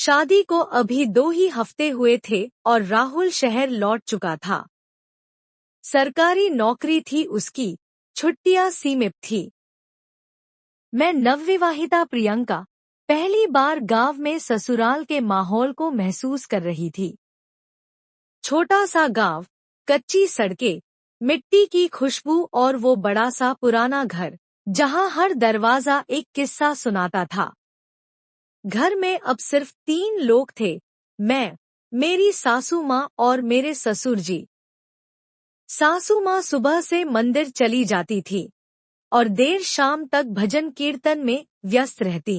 शादी को अभी 2 ही हफ्ते हुए थे और राहुल शहर लौट चुका था। सरकारी नौकरी थी उसकी, छुट्टियां सीमित थी। मैं नवविवाहिता प्रियंका पहली बार गांव में ससुराल के माहौल को महसूस कर रही थी। छोटा सा गांव, कच्ची सड़कें, मिट्टी की खुशबू और वो बड़ा सा पुराना घर जहां हर दरवाजा एक किस्सा सुनाता था। घर में अब सिर्फ 3 लोग थे, मैं, मेरी सासू माँ और मेरे ससुर जी। सासू माँ सुबह से मंदिर चली जाती थी और देर शाम तक भजन कीर्तन में व्यस्त रहती।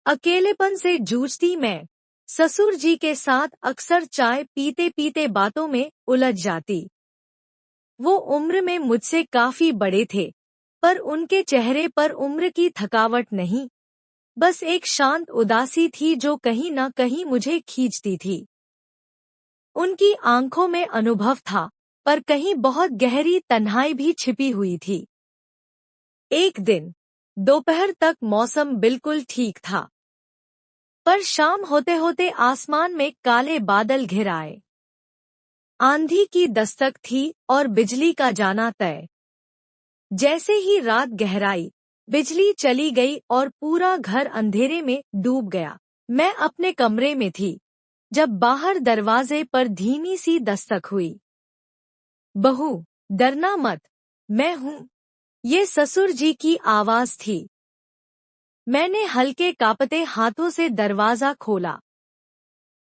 अकेलेपन से जूझती मैं, ससुर जी के साथ अक्सर चाय पीते पीते बातों में उलझ जाती। वो उम्र में मुझसे काफी बड़े थे, पर उनके चेहरे पर उम्र की थकावट नहीं, बस एक शांत उदासी थी जो कहीं न कहीं मुझे खींचती थी। उनकी आंखों में अनुभव था, पर कहीं बहुत गहरी तन्हाई भी छिपी हुई थी। एक दिन दोपहर तक मौसम बिल्कुल ठीक था, पर शाम होते होते आसमान में काले बादल घिर आए। आंधी की दस्तक थी और बिजली का जाना तय। जैसे ही रात गहराई, बिजली चली गई और पूरा घर अंधेरे में डूब गया। मैं अपने कमरे में थी जब बाहर दरवाजे पर धीमी सी दस्तक हुई। बहू, डरना मत, मैं हूँ, ये ससुर जी की आवाज थी। मैंने हल्के कांपते हाथों से दरवाजा खोला।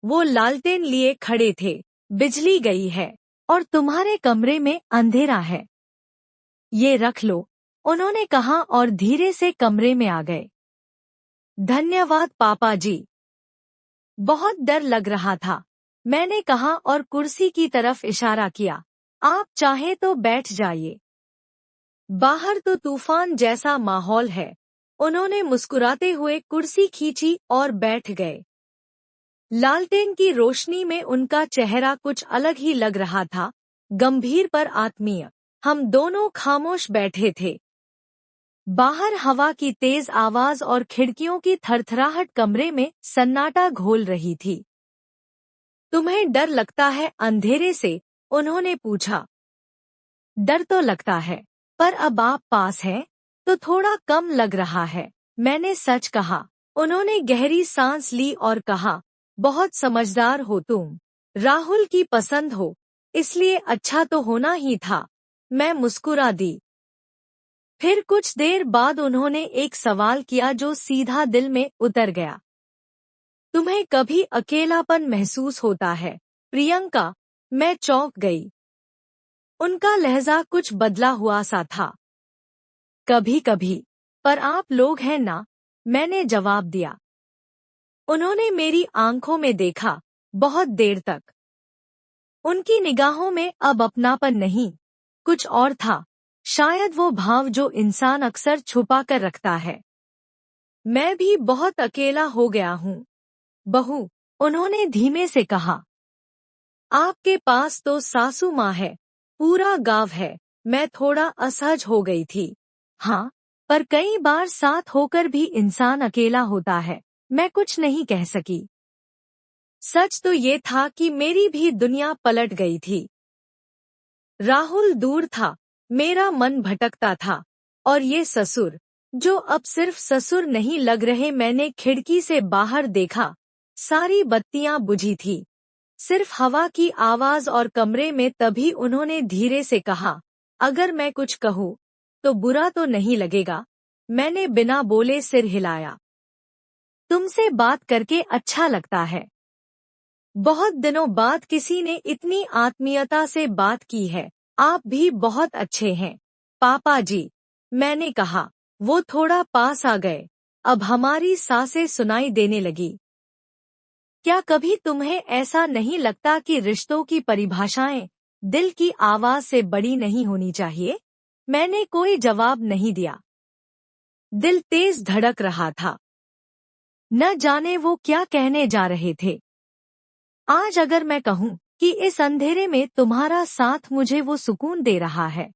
वो लालटेन लिए खड़े थे। बिजली गई है और तुम्हारे कमरे में अंधेरा है, ये रख लो, उन्होंने कहा और धीरे से कमरे में आ गए। धन्यवाद पापा जी। बहुत डर लग रहा था, मैंने कहा और कुर्सी की तरफ इशारा किया। आप चाहे तो बैठ जाइए, बाहर तो तूफान जैसा माहौल है। उन्होंने मुस्कुराते हुए कुर्सी खींची और बैठ गए। लालटेन की रोशनी में उनका चेहरा कुछ अलग ही लग रहा था, गंभीर पर आत्मीय। हम दोनों खामोश बैठे थे। बाहर हवा की तेज आवाज और खिड़कियों की थरथराहट कमरे में सन्नाटा घोल रही थी। तुम्हें डर लगता है अंधेरे से? उन्होंने पूछा। डर तो लगता है, पर अब आप पास हैं तो थोड़ा कम लग रहा है, मैंने सच कहा। उन्होंने गहरी सांस ली और कहा, बहुत समझदार हो तुम, राहुल की पसंद हो, इसलिए अच्छा तो होना ही था। मैं मुस्कुरा दी। फिर कुछ देर बाद उन्होंने एक सवाल किया जो सीधा दिल में उतर गया। तुम्हें कभी अकेलापन महसूस होता है प्रियंका? मैं चौंक गई। उनका लहजा कुछ बदला हुआ सा था। कभी कभी, पर आप लोग हैं ना, मैंने जवाब दिया। उन्होंने मेरी आंखों में देखा, बहुत देर तक। उनकी निगाहों में अब अपनापन नहीं, कुछ और था, शायद वो भाव जो इंसान अक्सर छुपा कर रखता है। मैं भी बहुत अकेला हो गया हूँ बहू, उन्होंने धीमे से कहा। आपके पास तो सासू माँ है, पूरा गांव है। मैं थोड़ा असहज हो गई थी। हाँ, पर कई बार साथ होकर भी इंसान अकेला होता है, मैं कुछ नहीं कह सकी। सच तो ये था कि मेरी भी दुनिया पलट गई थी। राहुल दूर था, मेरा मन भटकता था, और ये ससुर, जो अब सिर्फ ससुर नहीं लग रहे। मैंने खिड़की से बाहर देखा, सारी बत्तियां बुझी थी, सिर्फ हवा की आवाज और कमरे में। तभी उन्होंने धीरे से कहा, अगर मैं कुछ कहूँ तो बुरा तो नहीं लगेगा? मैंने बिना बोले सिर हिलाया। तुमसे बात करके अच्छा लगता है। बहुत दिनों बाद किसी ने इतनी आत्मीयता से बात की है। आप भी बहुत अच्छे हैं पापा जी, मैंने कहा। वो थोड़ा पास आ गए। अब हमारी सांसें सुनाई देने लगी। क्या कभी तुम्हें ऐसा नहीं लगता कि रिश्तों की परिभाषाएं दिल की आवाज से बड़ी नहीं होनी चाहिए? मैंने कोई जवाब नहीं दिया। दिल तेज धड़क रहा था। न जाने वो क्या कहने जा रहे थे। आज अगर मैं कहूँ कि इस अंधेरे में तुम्हारा साथ मुझे वो सुकून दे रहा है,